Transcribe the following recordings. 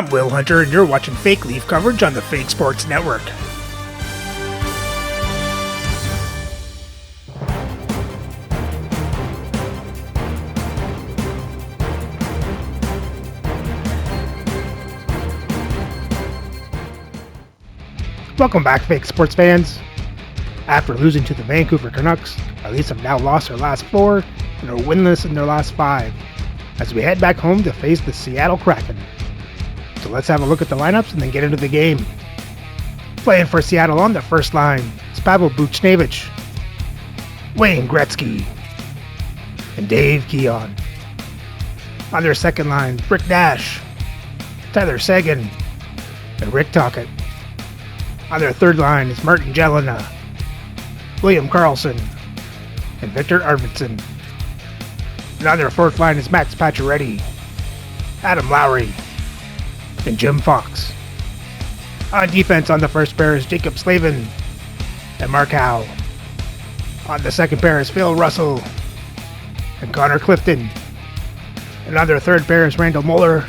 I'm Will Hunter, and you're watching Fake Leaf coverage on the Fake Sports Network. Welcome back, Fake Sports fans. After losing to the Vancouver Canucks, the Leafs have now lost their last 4 and are winless in their last 5, as we head back home to face the Seattle Kraken. So let's have a look at the lineups and then get into the game. Playing for Seattle on the first line is Pavel Buchnevich, Wayne Gretzky, and Dave Keon. On their second line, Rick Nash, Tyler Seguin, and Rick Tocchet. On their third line is Martin Jelena, William Karlsson, and Victor Arvidsson. And on their fourth line is Max Pacioretty, Adam Lowry, and Jim Fox. On defense on the first pair is Jacob Slavin and Mark Howe. On the second pair is Phil Russell and Connor Clifton. And on their third pair is Randall Muller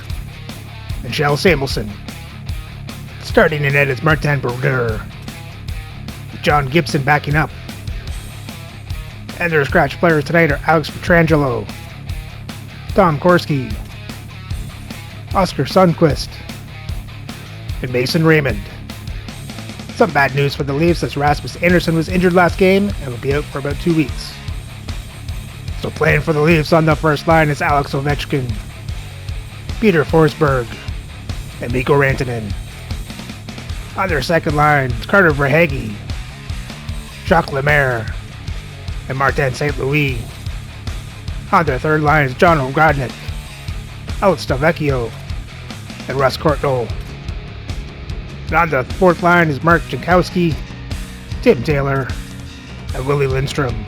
and Shel Samuelson. Starting in net is Martin Brodeur, with John Gibson backing up. And their scratch players tonight are Alex Pietrangelo, Tom Korski, Oscar Sundquist, and Mason Raymond. Some bad news for the Leafs as Rasmus Andersson was injured last game and will be out for about 2 weeks. So playing for the Leafs on the first line is Alex Ovechkin, Peter Forsberg, and Mikko Rantanen. On their second line is Carter Verhaeghe, Jacques Lemaire, and Martin St. Louis. On their third line is John O'Godnik, Alex Delvecchio, and Russ Courtnall. And on the fourth line is Mark Jankowski, Tim Taylor, and Willie Lindstrom.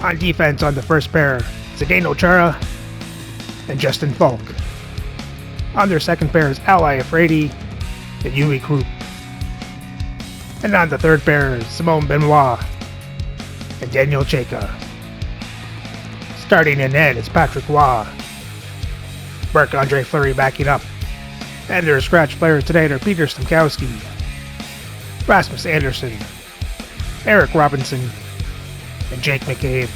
On defense on the first pair, Zdeno Chara and Justin Falk. On their second pair is Al Iafrate and Yui Krupp. And on the third pair is Simone Benoit and Daniel Chayka. Starting in net is Patrick Roy, Marc-Andre Fleury backing up. And their scratch players tonight are Peter Stamkowski, Rasmus Andersson, Eric Robinson, and Jake McCabe.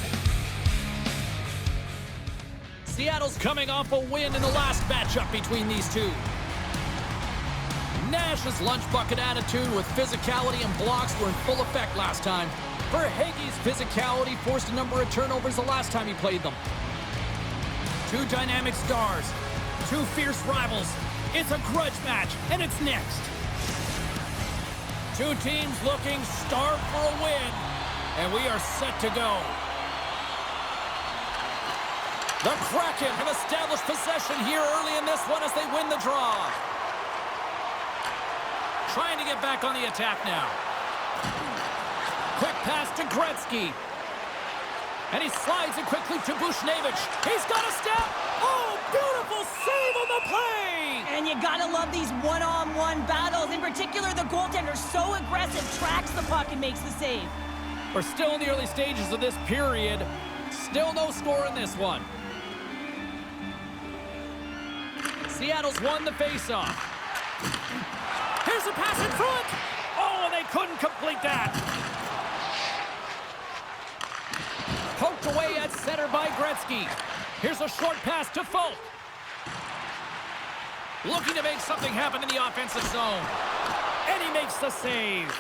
Seattle's coming off a win in the last matchup between these two. Nash's lunch bucket attitude with physicality and blocks were in full effect last time. Verhaeghe's physicality forced a number of turnovers the last time he played them. Two dynamic stars, two fierce rivals. It's a grudge match, and it's next. Two teams looking starved for a win, and we are set to go. The Kraken have established possession here early in this one as they win the draw. Trying to get back on the attack now. Quick pass to Gretzky. And he slides it quickly to Buchnevich. He's got a step. Oh, beautiful save on the play. And you gotta love these one-on-one battles. In particular, the goaltender so aggressive, tracks the puck and makes the save. We're still in the early stages of this period. Still no score in this one. Seattle's won the faceoff. Here's a pass in front. Oh, and they couldn't complete that. Poked away at center by Gretzky. Here's a short pass to Falk. Looking to make something happen in the offensive zone. And he makes the save.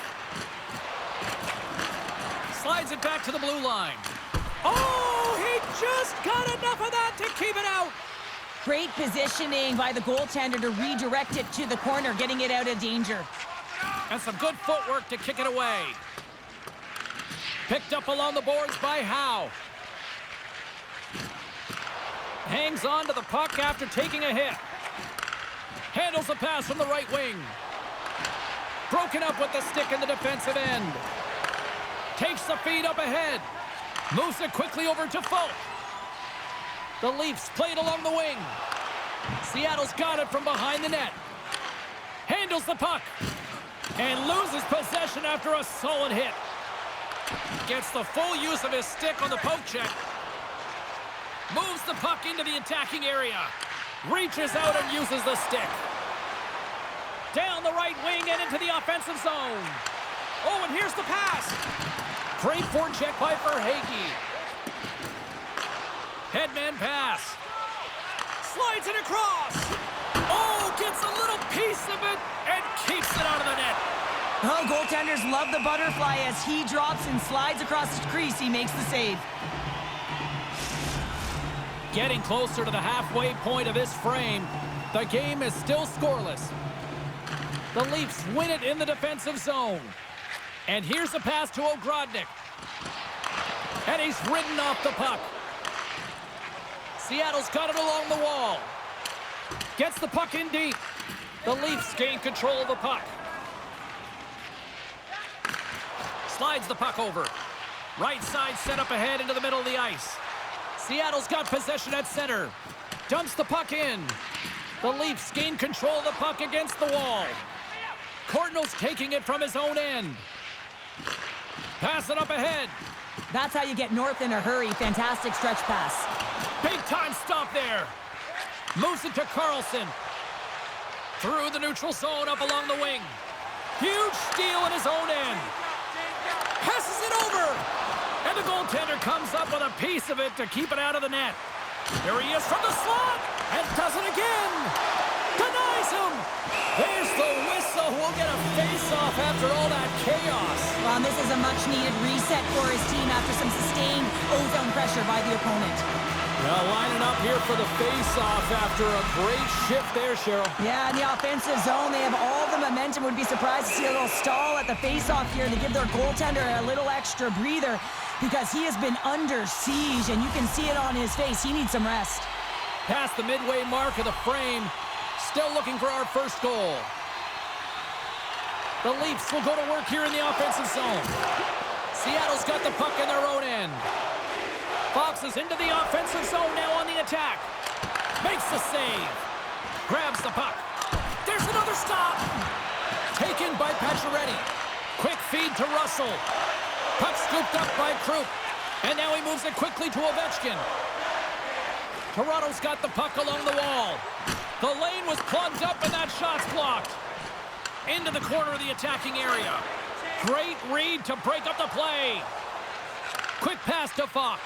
Slides it back to the blue line. Oh, he just got enough of that to keep it out. Great positioning by the goaltender to redirect it to the corner, getting it out of danger. And some good footwork to kick it away. Picked up along the boards by Howe. Hangs on to the puck after taking a hit. Handles the pass from the right wing. Broken up with the stick in the defensive end. Takes the feed up ahead. Moves it quickly over to Falk. The Leafs play it along the wing. Seattle's got it from behind the net. Handles the puck. And loses possession after a solid hit. Gets the full use of his stick on the poke check. Moves the puck into the attacking area. Reaches out and uses the stick. down the right wing and into the offensive zone. Oh, and here's the pass. Great forecheck by Verhaeghe. Headman pass. Slides it across. Oh, gets a little piece of it and keeps it out of the net. Oh, goaltenders love the butterfly as he drops and slides across the crease. He makes the save. Getting closer to the halfway point of this frame. The game is still scoreless. The Leafs win it in the defensive zone. And here's a pass to Ogrodnik. And he's ridden off the puck. Seattle's got it along the wall. Gets the puck in deep. The Leafs gain control of the puck. Slides the puck over. Right side set up ahead into the middle of the ice. Seattle's got possession at center. Dumps the puck in. The Leafs gain control of the puck against the wall. Cardinals taking it from his own end. Pass it up ahead. That's how you get north in a hurry. Fantastic stretch pass. Big time stop there. Moves it to Carlson. Through the neutral zone up along the wing. Huge steal in his own end. Passes it over. And the goaltender comes up with a piece of it to keep it out of the net. There he is from the slot. And does it again. Denies him. There's the whistle. We'll get a face-off after all that chaos. Well, this is a much-needed reset for his team after some sustained ozone pressure by the opponent. Well, lining up here for the face-off after a great shift there, Cheryl. Yeah, in the offensive zone, they have all the momentum. Would be surprised to see a little stall at the face-off here to give their goaltender a little extra breather because he has been under siege, and you can see it on his face. He needs some rest. Past the midway mark of the frame. Still looking for our first goal. The Leafs will go to work here in the offensive zone. Seattle's got the puck in their own end. Fox is into the offensive zone now on the attack. Makes the save. Grabs the puck. There's another stop. Taken by Pacioretty. Quick feed to Russell. Puck scooped up by Krupp. And now he moves it quickly to Ovechkin. Toronto's got the puck along the wall. The lane was plugged up and that shot's blocked. Into the corner of the attacking area. Great read to break up the play. Quick pass to Fox.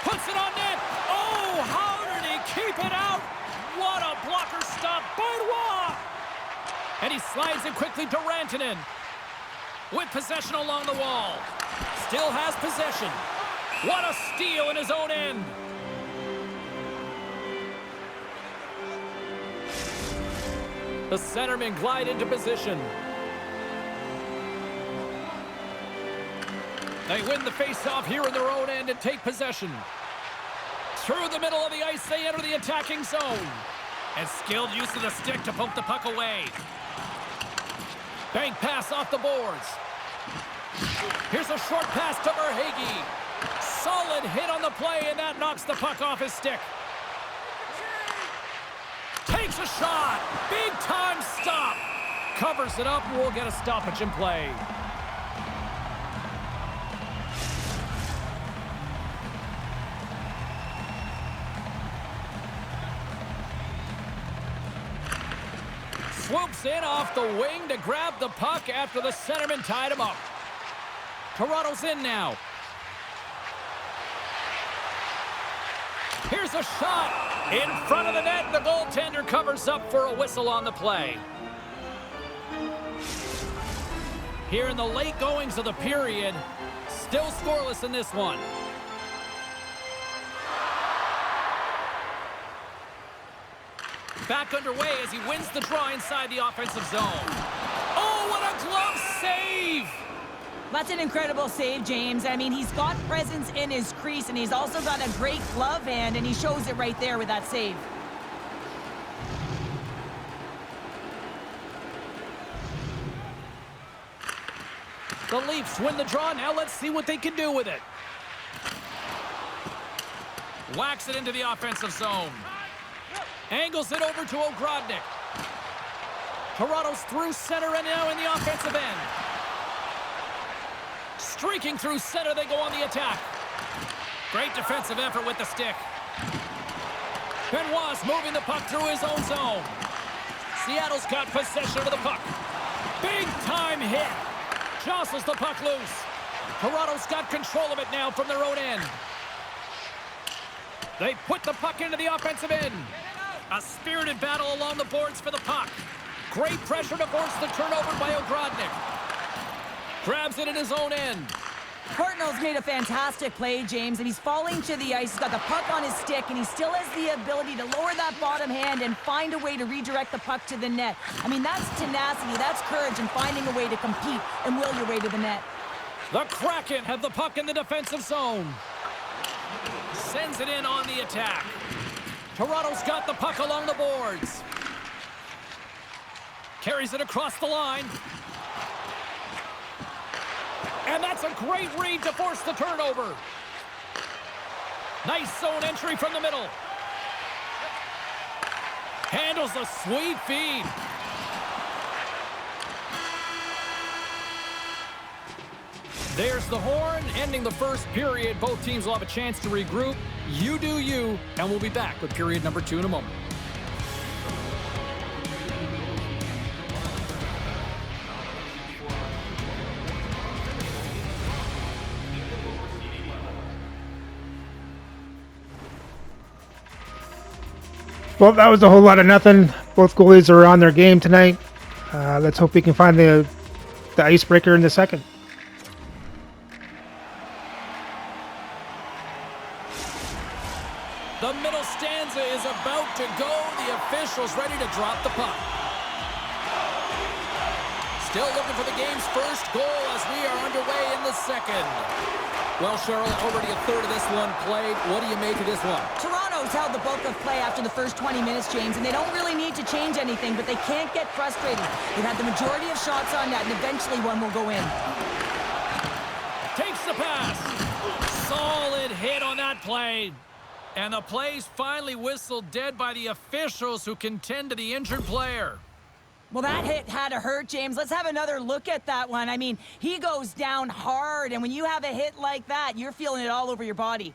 Puts it on net. Oh, how did he keep it out? What a blocker stop by Roy. And he slides it quickly to Rantanen. With possession along the wall. Still has possession. What a steal in his own end. The centermen glide into position. They win the face-off here in their own end and take possession. Through the middle of the ice, they enter the attacking zone. And skilled use of the stick to poke the puck away. Bank pass off the boards. Here's a short pass to Verhaeghe. Solid hit on the play, and that knocks the puck off his stick. Takes a shot. Big time stop. Covers it up, and we'll get a stoppage in play. Swoops in off the wing to grab the puck after the centerman tied him up. Toronto's in now. Here's a shot. In front of the net, the goaltender covers up for a whistle on the play. Here in the late goings of the period, still scoreless in this one. Back underway as he wins the draw inside the offensive zone. Oh, what a glove save! That's an incredible save, James. I mean, he's got presence in his crease, and he's also got a great glove hand, and he shows it right there with that save. The Leafs win the draw. Now let's see what they can do with it. Whacks it into the offensive zone. Angles it over to Ogrodnik. Toronto's through center and now in the offensive end. Streaking through center, they go on the attack. Great defensive effort with the stick. Benoit's moving the puck through his own zone. Seattle's got possession of the puck. Big time hit. Jostles the puck loose. Toronto's got control of it now from their own end. They put the puck into the offensive end. A spirited battle along the boards for the puck. Great pressure to force the turnover by Ogrodnik. Grabs it in his own end. Courtnall's made a fantastic play, James, and he's falling to the ice. He's got the puck on his stick, and he still has the ability to lower that bottom hand and find a way to redirect the puck to the net. I mean, that's tenacity, that's courage, and finding a way to compete and will your way to the net. The Kraken have the puck in the defensive zone. Sends it in on the attack. Toronto's got the puck along the boards. Carries it across the line. And that's a great read to force the turnover. Nice zone entry from the middle. Handles a sweet feed. There's the horn, ending the first period. Both teams will have a chance to regroup. You do you, and we'll be back with period number 2 in a moment. Well, that was a whole lot of nothing. Both goalies are on their game tonight. Let's hope we can find the icebreaker in the second. The middle stanza is about to go. The officials ready to drop the puck. Still looking for the game's first goal as we are underway in the second. Well, Cheryl, already a third of this one played. What do you make of this one? Toronto's held the bulk of play after the first 20 minutes, James, and they don't really need to change anything, but they can't get frustrated. They've had the majority of shots on net, and eventually one will go in. Takes the pass. Solid hit on that play. And the play's finally whistled dead by the officials who can tend to the injured player. Well, that hit had to hurt, James. Let's have another look at that one. I mean, he goes down hard, and when you have a hit like that, you're feeling it all over your body.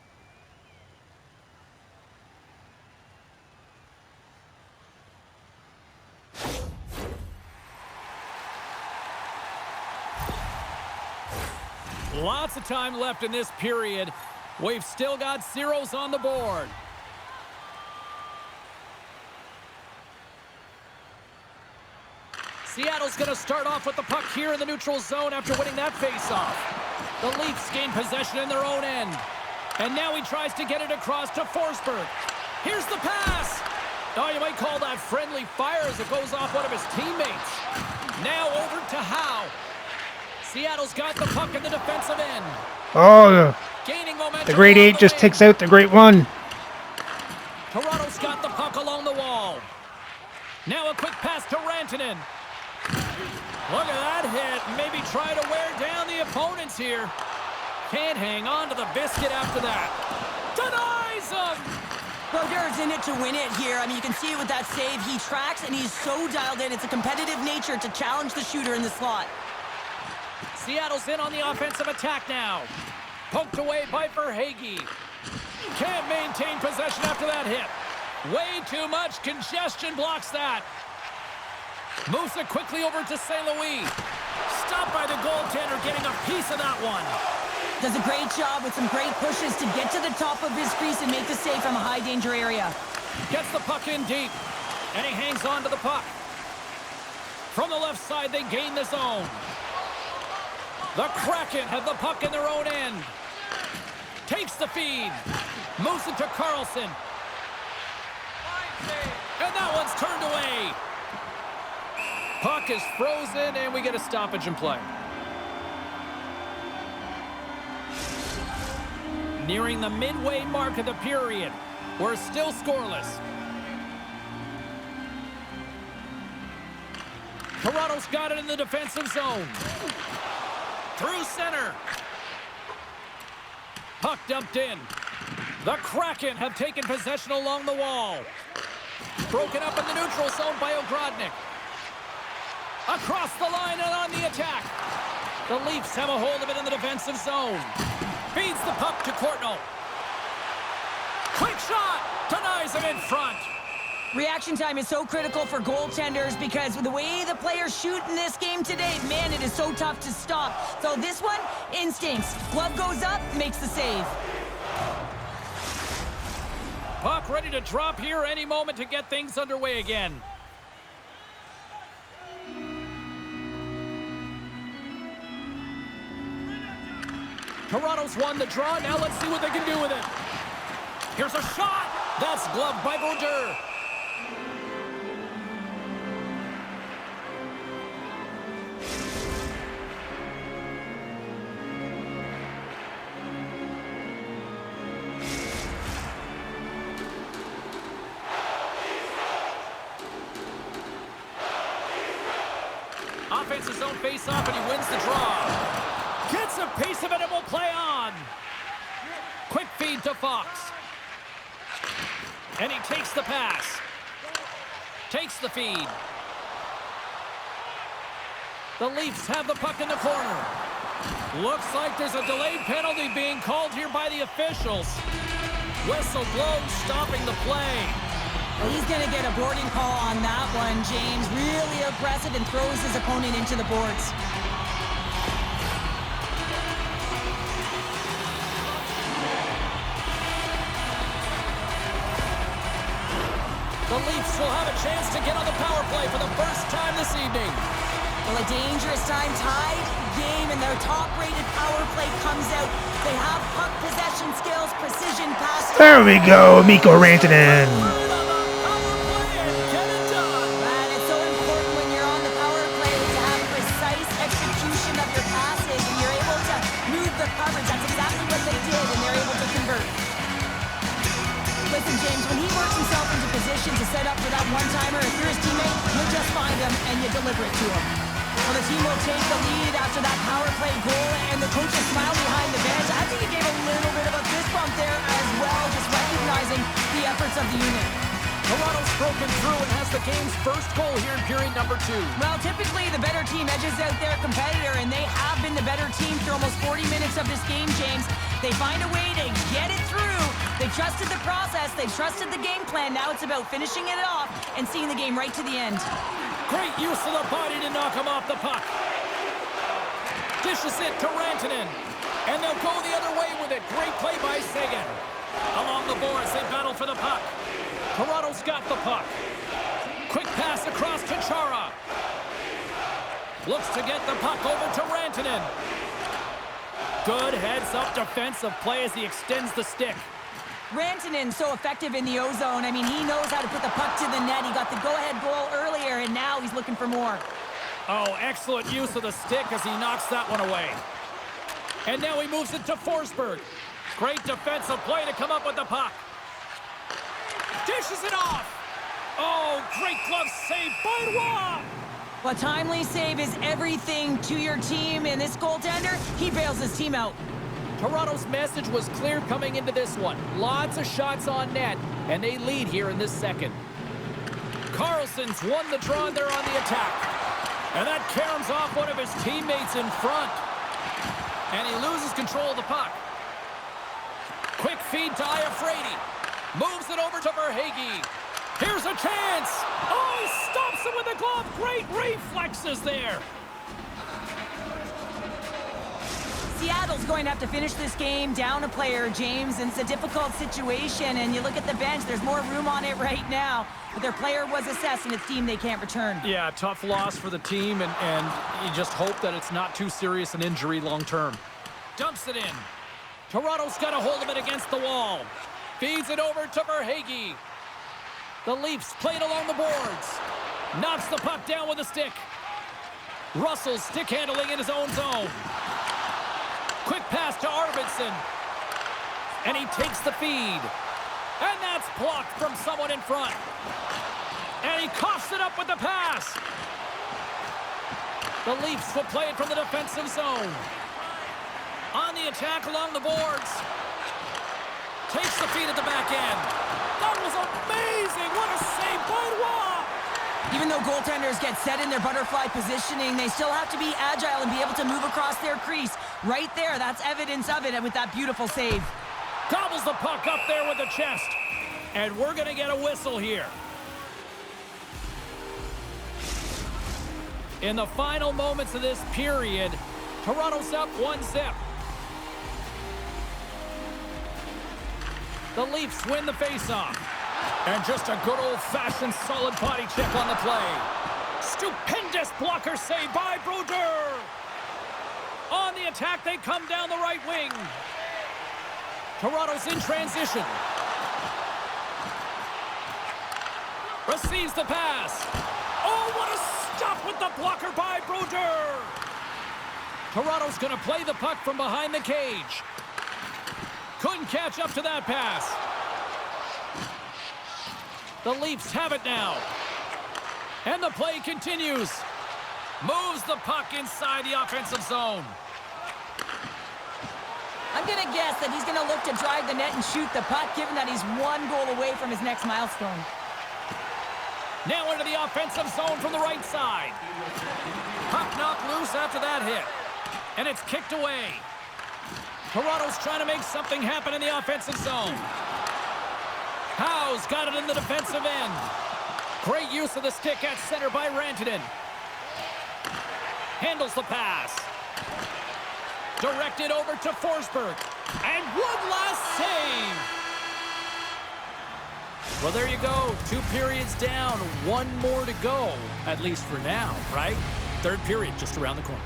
Lots of time left in this period. We've still got zeros on the board. Seattle's going to start off with the puck here in the neutral zone after winning that faceoff. The Leafs gain possession in their own end. And now he tries to get it across to Forsberg. Here's the pass. Oh, you might call that friendly fire as it goes off one of his teammates. Now over to Howe. Seattle's got the puck in the defensive end. Oh, Gaining momentum. the Great 8 just takes out the Great 1. Toronto's got the puck along the wall. Now a quick pass to Rantanen. Look at that hit. Maybe try to wear down the opponents here. Can't hang on to the biscuit after that. Denies him! Well, Garrett's in it to win it here. I mean, you can see it with that save. He tracks, and he's so dialed in. It's a competitive nature to challenge the shooter in the slot. Seattle's in on the offensive attack now. Poked away by Verhaeghe. Can't maintain possession after that hit. Way too much congestion blocks that. Moves it quickly over to St. Louis. Stopped by the goaltender, getting a piece of that one. Does a great job with some great pushes to get to the top of his crease and make the save from a high-danger area. Gets the puck in deep, and he hangs on to the puck. From the left side, they gain the zone. The Kraken have the puck in their own end. Takes the feed. Moves it to Carlson. And that one's turned away. Puck is frozen, and we get a stoppage in play. Nearing the midway mark of the period. We're still scoreless. Toronto's got it in the defensive zone. Through center. Puck dumped in. The Kraken have taken possession along the wall. Broken up in the neutral zone by Ogrodnik. Across the line and on the attack. The Leafs have a hold of it in the defensive zone. Feeds the puck to Courtnall. Quick shot. Denies him in front. Reaction time is so critical for goaltenders because the way the players shoot in this game today, man, it is so tough to stop. So this one, instincts. Glove goes up, makes the save. Puck ready to drop here any moment to get things underway again. Toronto's won the draw. Now let's see what they can do with it. Here's a shot. That's gloved by Brodeur. Offense his own face-off, and he wins the draw. Gets a piece of it and will play on. Quick feed to Fox. And he takes the pass. Takes the feed. The Leafs have the puck in the corner. Looks like there's a delayed penalty being called here by the officials. Whistle blows, stopping the play. Well, he's going to get a boarding call on that one, James. Really aggressive and throws his opponent into the boards. The Leafs will have a chance to get on the power play for the first time this evening. Well, a dangerous time, tied game, and their top-rated power play comes out. They have puck possession skills, precision passing. There we go, Mikko Rantanen. And it's so important when you're on the power play to have precise execution of your passing, and you're able to move the coverage. That's exactly what they did, and they're able to convert. Listen, James, when he works himself into position to set up for that one-timer, if you're his teammate, you'll just find him and you deliver it to him. Well, the team will take the lead after that power play goal, and the coaches smile behind the bench. I think he gave a little bit of a fist bump there as well, just recognizing the efforts of the unit. Toronto's broken through and has the game's first goal here in period number 2. Well, typically the better team edges out their competitor, and they have been the better team for almost 40 minutes of this game, James. They find a way to get it through. They trusted the process. They trusted the game plan. Now it's about finishing it off and seeing the game right to the end. Great use of the body to knock him off the puck. Dishes it to Rantanen. And they'll go the other way with it. Great play by Seguin. Along the boards, they battle for the puck. Toronto's got the puck. Quick pass across to Chara. Looks to get the puck over to Rantanen. Good heads-up defensive play as he extends the stick. Rantanen so effective in the O-zone. I mean, he knows how to put the puck to the net. He got the go-ahead goal earlier, and now he's looking for more. Oh, excellent use of the stick as he knocks that one away. And now he moves it to Forsberg. Great defensive play to come up with the puck. Dishes it off. Oh, great glove save by Roy. A timely save is everything to your team, and this goaltender, he bails his team out. Toronto's message was clear coming into this one. Lots of shots on net, and they lead here in this second. Carlson's won the draw, and they're on the attack. And that caroms off one of his teammates in front. And he loses control of the puck. Quick feed to Iafrate. Moves it over to Verhaeghe. Here's a chance. Oh, he stops him with a glove. Great reflexes there. Seattle's going to have to finish this game down a player, James, and it's a difficult situation. And you look at the bench, there's more room on it right now. But their player was assessed, and it's team they can't return. Yeah, tough loss for the team, and you just hope that it's not too serious an injury long term. Dumps it in. Toronto's got a hold of it against the wall. Feeds it over to Verhaeghe. The Leafs play it along the boards. Knocks the puck down with a stick. Russell's stick handling in his own zone. Quick pass to Arvidsson. And he takes the feed. And that's blocked from someone in front. And he coughs it up with the pass. The Leafs will play it from the defensive zone. On the attack along the boards. Takes the feed at the back end. That was amazing. What a save by Roy. Even though goaltenders get set in their butterfly positioning, they still have to be agile and be able to move across their crease. Right there, that's evidence of it with that beautiful save. Gobbles the puck up there with the chest. And we're going to get a whistle here. In the final moments of this period, Toronto's up 1-0. The Leafs win the faceoff. And just a good old-fashioned solid body check on the play. Stupendous blocker save by Brodeur. On the attack, they come down the right wing. Toronto's in transition. Receives the pass. Oh, what a stop with the blocker by Brodeur. Toronto's going to play the puck from behind the cage. Couldn't catch up to that pass. The Leafs have it now. And the play continues. Moves the puck inside the offensive zone. I'm going to guess that he's going to look to drive the net and shoot the puck, given that he's one goal away from his next milestone. Now into the offensive zone from the right side. Puck knocked loose after that hit. And it's kicked away. Toronto's trying to make something happen in the offensive zone. Howe's got it in the defensive end. Great use of the stick at center by Rantanen. Handles the pass. Directed over to Forsberg. And one last save. Well, there you go. 2 periods down. 1 more to go. At least for now, right? 3rd period just around the corner.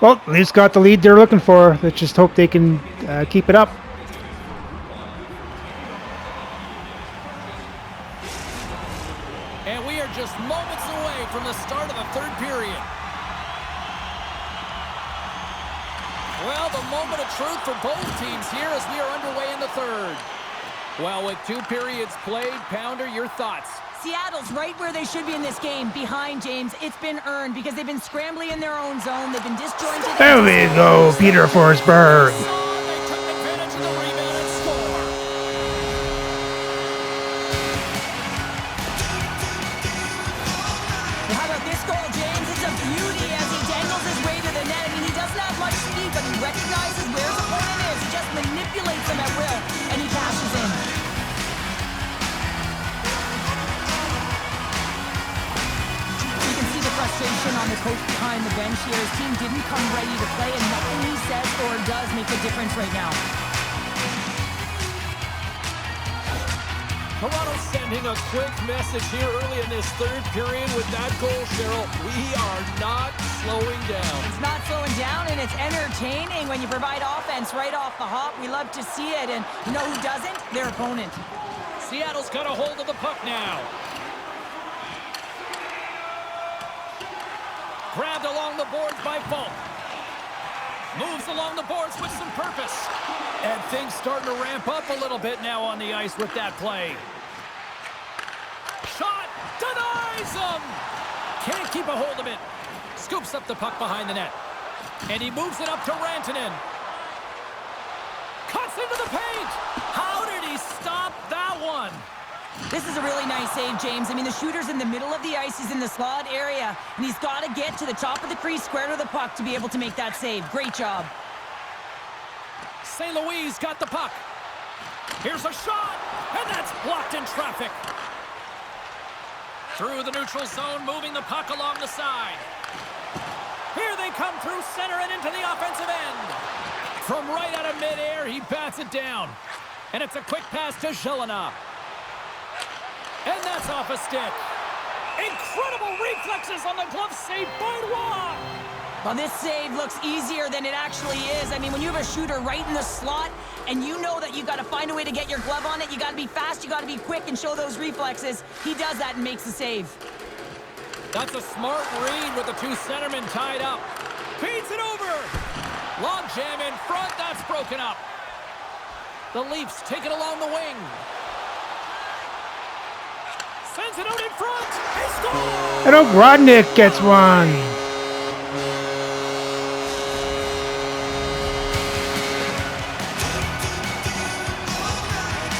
Well, Leafs got the lead they're looking for. Let's just hope they can keep it up. And we are just moments away from the start of the 3rd period. Well, the moment of truth for both teams here as we are underway in the 3rd. Well, with 2 periods played, Pounder, your thoughts? Seattle's right where they should be in this game, behind James. It's been earned because they've been scrambling in their own zone. They've been disjointed. There we go, Peter Forsberg. They took advantage of the rebound and score. How about this goal, James? It's a beauty as he dangles his way to the net. I mean, he doesn't have much speed, but he recognizes where his opponent is. He just manipulates him at will, and he cashes in. You can see the frustration on the coach behind the bench here. His team didn't come ready to play, and nothing he says or does make a difference right now. Toronto sending a quick message here early in this 3rd period with that goal, Cheryl. We are not slowing down. It's not slowing down, and it's entertaining when you provide offense right off the hop. We love to see it, and you know who doesn't? Their opponent. Seattle's got a hold of the puck now. Grabbed along the boards by Falk. Moves along the boards with some purpose. And things starting to ramp up a little bit now on the ice with that play. Shot! Denies him! Can't keep a hold of it. Scoops up the puck behind the net. And he moves it up to Rantanen. Cuts into the paint! How did he stop that one? This is a really nice save, James. I mean, the shooter's in the middle of the ice. He's in the slot area, and he's got to get to the top of the crease, square to the puck, to be able to make that save. Great job. St. Louis got the puck. Here's a shot, and that's blocked in traffic. Through the neutral zone, moving the puck along the side. Here they come through center and into the offensive end. From right out of midair, he bats it down. And it's a quick pass to Zelina. And that's off a stick. Incredible reflexes on the glove save by Roy. Well, this save looks easier than it actually is. I mean, when you have a shooter right in the slot and you know that you got to find a way to get your glove on it, you got to be fast, you got to be quick and show those reflexes. He does that and makes the save. That's a smart read with the 2 centermen tied up. Feeds it over. Long jam in front. That's broken up. The Leafs take it along the wing. Sends it out in front. He scores! And Ogrodnik gets one.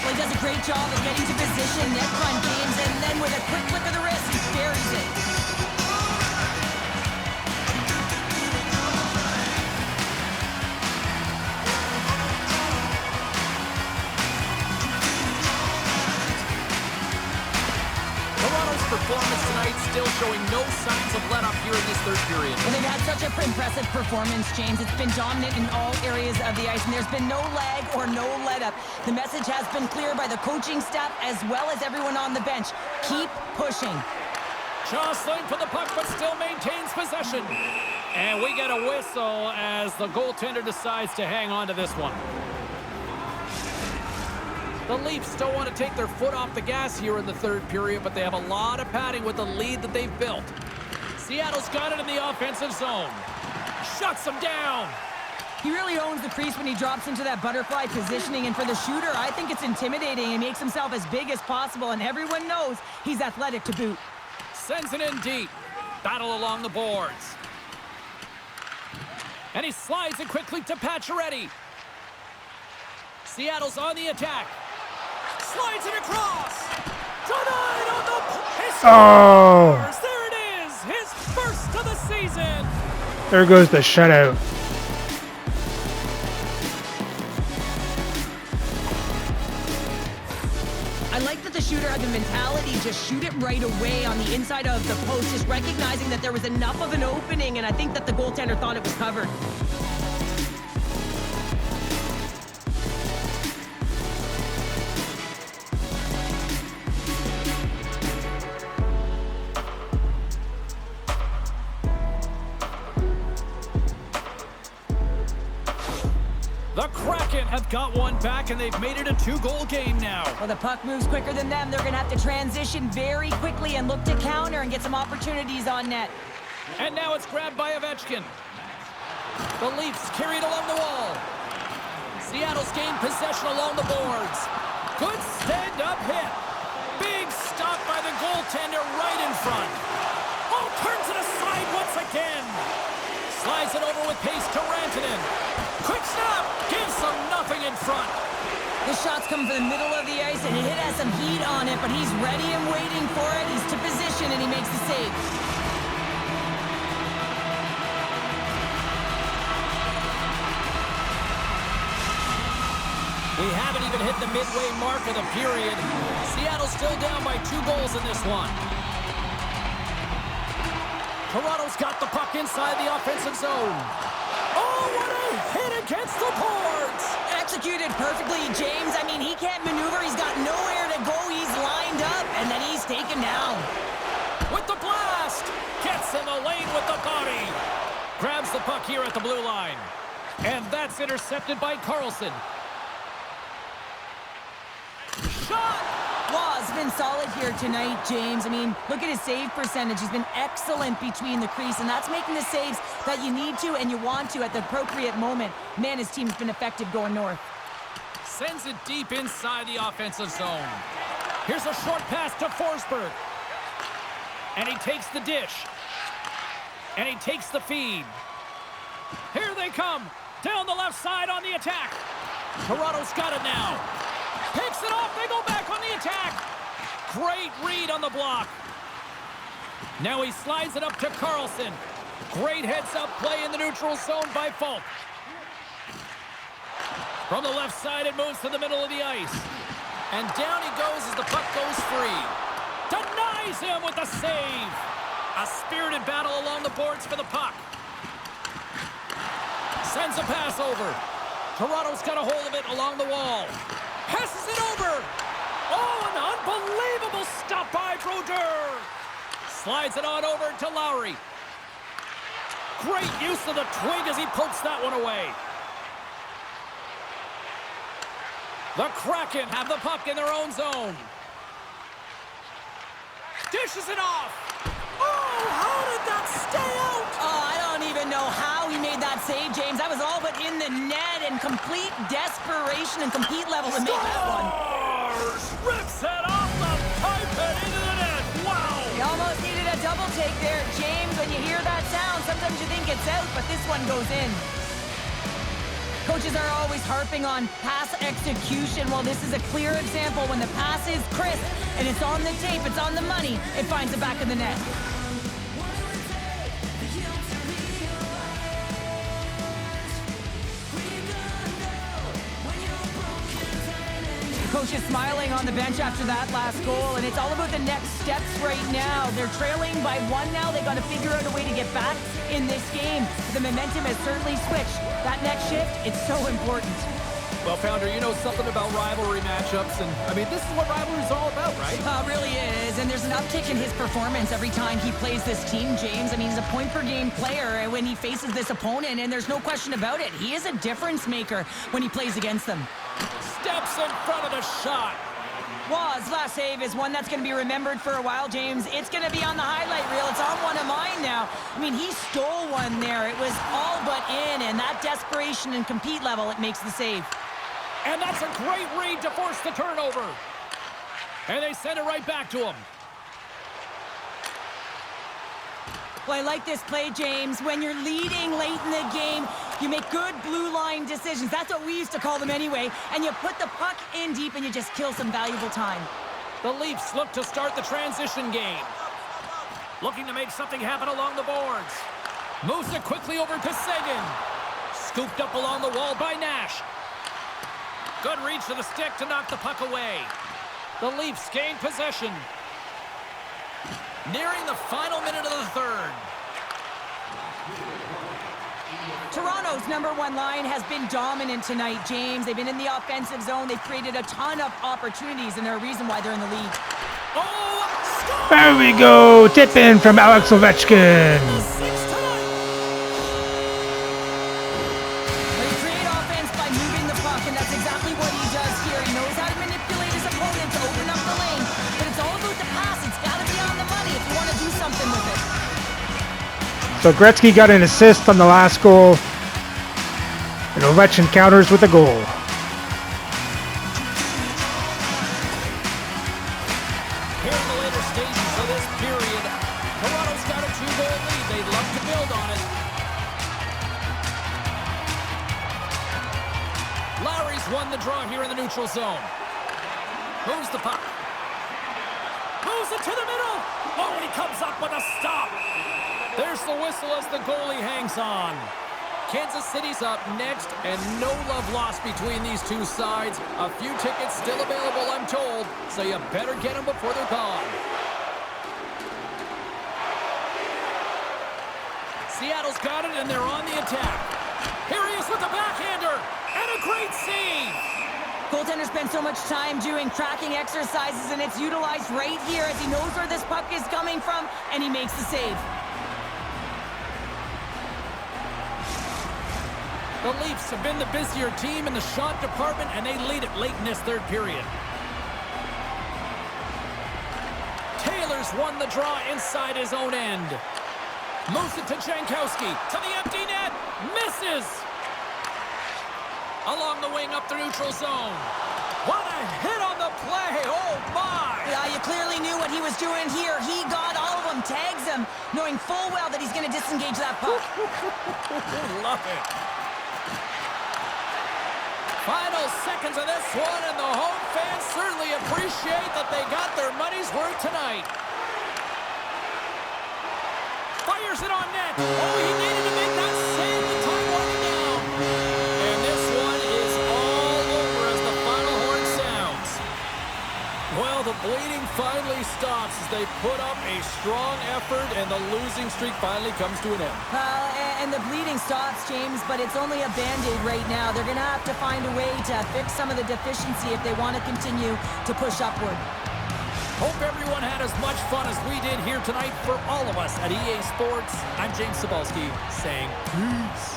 Well, he does a great job of getting to position, net front games, and then with a quick flick of the wrist, he buries it. Toronto's performance tonight, still showing no signs of let up here in this third period. Well, they've had such an impressive performance, James. It's been dominant in all areas of the ice, and there's been no lag or no let up. The message has been clear by the coaching staff as well as everyone on the bench. Keep pushing. Jostling for the puck, but still maintains possession. And we get a whistle as the goaltender decides to hang on to this one. The Leafs don't want to take their foot off the gas here in the third period, but they have a lot of padding with the lead that they've built. Seattle's got it in the offensive zone. Shuts them down. He really owns the crease when he drops into that butterfly positioning, and for the shooter, I think it's intimidating. He makes himself as big as possible, and everyone knows he's athletic to boot. Sends it in deep. Battle along the boards. And he slides it quickly to Pacioretty. Seattle's on the attack. Slides it across. Denied on the... Oh! There it is! His first of the season! There goes the shutout. I like that the shooter had the mentality to shoot it right away on the inside of the post, just recognizing that there was enough of an opening, and I think that the goaltender thought it was covered. The Kraken have got one back, and they've made it a 2-goal game now. Well, the puck moves quicker than them. They're going to have to transition very quickly and look to counter and get some opportunities on net. And now it's grabbed by Ovechkin. The Leafs carried along the wall. Seattle's gained possession along the boards. Good stand-up hit. Big stop by the goaltender right in front. Oh, turns it aside once again. Slides it over with pace to Rantanen. Quick snap. Gives them nothing in front. The shot's coming from the middle of the ice, and it has some heat on it, but he's ready and waiting for it. He's to position, and he makes the save. We haven't even hit the midway mark of the period. Seattle's still down by 2 goals in this one. Toronto's got the puck inside the offensive zone. Oh, what a hit against the boards! Executed perfectly, James. I mean, he can't maneuver. He's got nowhere to go. He's lined up, and then he's taken down. With the blast! Gets in the lane with the body. Grabs the puck here at the blue line. And that's intercepted by Carlson. Shot! Law's been solid here tonight, James. I mean, look at his save percentage. He's been excellent between the crease, and that's making the saves that you need to and you want to at the appropriate moment. Man, his team's been effective going north. Sends it deep inside the offensive zone. Here's a short pass to Forsberg. And he takes the dish. And he takes the feed. Here they come. Down the left side on the attack. Toronto's got it now. Picks it off. They go back on the attack. Great read on the block. Now he slides it up to Carlson. Great heads-up play in the neutral zone by Falk. From the left side, it moves to the middle of the ice. And down he goes as the puck goes free. Denies him with the save. A spirited battle along the boards for the puck. Sends a pass over. Toronto's got a hold of it along the wall. Passes it over. Oh, an unbelievable stop by Brodeur. Slides it on over to Lowry. Great use of the twig as he pokes that one away. The Kraken have the puck in their own zone. Dishes it off. Oh, how did that stay out? Oh, I don't even know how he made that save, James. That was all but in the net, and complete desperation and complete level to make that one. Rips it off the pipe and into the net. Wow. He almost needed a double take there, James. When you hear that sound, sometimes you think it's out, but this one goes in. Coaches are always harping on pass execution. Well, this is a clear example. When the pass is crisp and it's on the tape, it's on the money, it finds the back of the net. coach is smiling on the bench after that last goal, and it's all about the next steps right now. They're trailing by 1 now. They got to figure out a way to get back in this game. The momentum has certainly switched. That next shift, it's so important. Well, Founder, you know something about rivalry matchups, and I mean, this is what rivalry is all about, right? Really is, and there's an uptick in his performance every time he plays this team, James. I mean, he's a point-per-game player when he faces this opponent, and there's no question about it. He is a difference maker when he plays against them. Steps in front of the shot. Well, his last save is one that's going to be remembered for a while, James. It's going to be on the highlight reel. It's on one of mine now. I mean, he stole one there. It was all but in, and that desperation and compete level, it makes the save. And that's a great read to force the turnover. And they send it right back to him. Well, I like this play, James. When you're leading late in the game, you make good blue line decisions. That's what we used to call them anyway. And you put the puck in deep and you just kill some valuable time. The Leafs look to start the transition game. Looking to make something happen along the boards. Moves it quickly over to Seguin. Scooped up along the wall by Nash. Good reach to the stick to knock the puck away. The Leafs gain possession. Nearing the final minute of the third. Toronto's #1 line has been dominant tonight, James. They've been in the offensive zone. They've created a ton of opportunities, and they're a reason why they're in the league. Oh, score! There we go. Tip in from Alex Ovechkin. They create offense by moving the puck, and that's exactly what he does here. He knows how to manipulate his opponent to open up the lane, but it's all about the pass. It's got to be on the money if you want to do something with it. So Gretzky got an assist on the last goal, and Ovechkin counters with a goal. Here in the later stages of this period, Toronto's got a 2-goal lead. They'd love to build on it. Lowry's won the draw here in the neutral zone. Moves the puck. Moves it to the middle. Oh, and he comes up with a stop. There's the whistle as the goalie hangs on. Kansas City's up next, and no love lost between these two sides. A few tickets still available, I'm told, so you better get them before they're gone. Seattle's got it, and they're on the attack. Here he is with the backhander, and a great save. Goaltender spends so much time doing tracking exercises, and it's utilized right here as he knows where this puck is coming from, and he makes the save. The Leafs have been the busier team in the shot department, and they lead it late in this third period. Taylor's won the draw inside his own end. Moves it to Jankowski. To the empty net. Misses. Along the wing up the neutral zone. What a hit on the play. Oh, my. Yeah, you clearly knew what he was doing here. He got all of them, tags them, knowing full well that he's going to disengage that puck. Love it. Final seconds of this one, and the home fans certainly appreciate that they got their money's worth tonight. Fires it on net. Oh, he needed to make that save. The time winding down. And this one is all over as the final horn sounds. Well, the bleeding finally stops as they put up a strong effort, and the losing streak finally comes to an end. And the bleeding stops, James, but it's only a Band-Aid right now. They're going to have to find a way to fix some of the deficiency if they want to continue to push upward. Hope everyone had as much fun as we did here tonight. For all of us at EA Sports, I'm James Cebulski saying peace.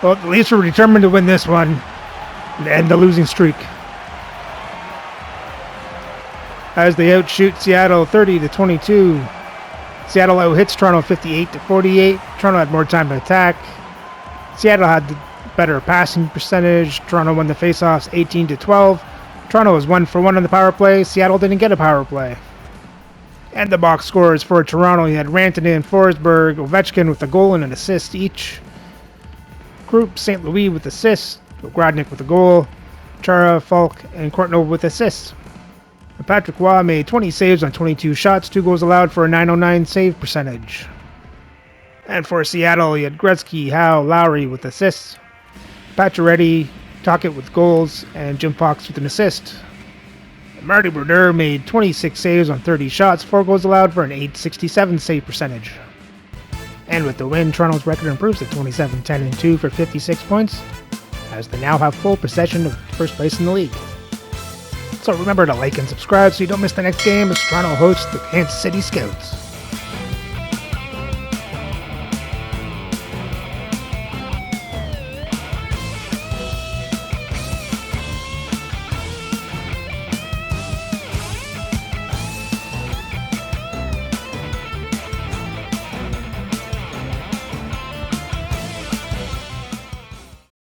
Well, the Leafs are determined to win this one and end the losing streak, as they outshoot Seattle 30-22. Seattle outhits Toronto 58-48. Toronto had more time to attack. Seattle had better passing percentage. Toronto won the faceoffs 18-12. Toronto was 1-for-1 on the power play. Seattle didn't get a power play. And the box scores for Toronto, you had Rantanen, Forsberg, Ovechkin with a goal and an assist each. Group, St. Louis with assists, Gradnick with a goal, Chara, Falk, and Courtnall with assists. And Patrick Roy made 20 saves on 22 shots, 2 goals allowed for a .909 save percentage. And for Seattle, you had Gretzky, Howe, Lowry with assists, Pacioretty, Tocchet with goals, and Jim Fox with an assist. Marty Brodeur made 26 saves on 30 shots, 4 goals allowed for an .867 save percentage. And with the win, Toronto's record improves to 27-10-2 for 56 points, as they now have full possession of first place in the league. So remember to like and subscribe so you don't miss the next game as Toronto hosts the Kansas City Scouts.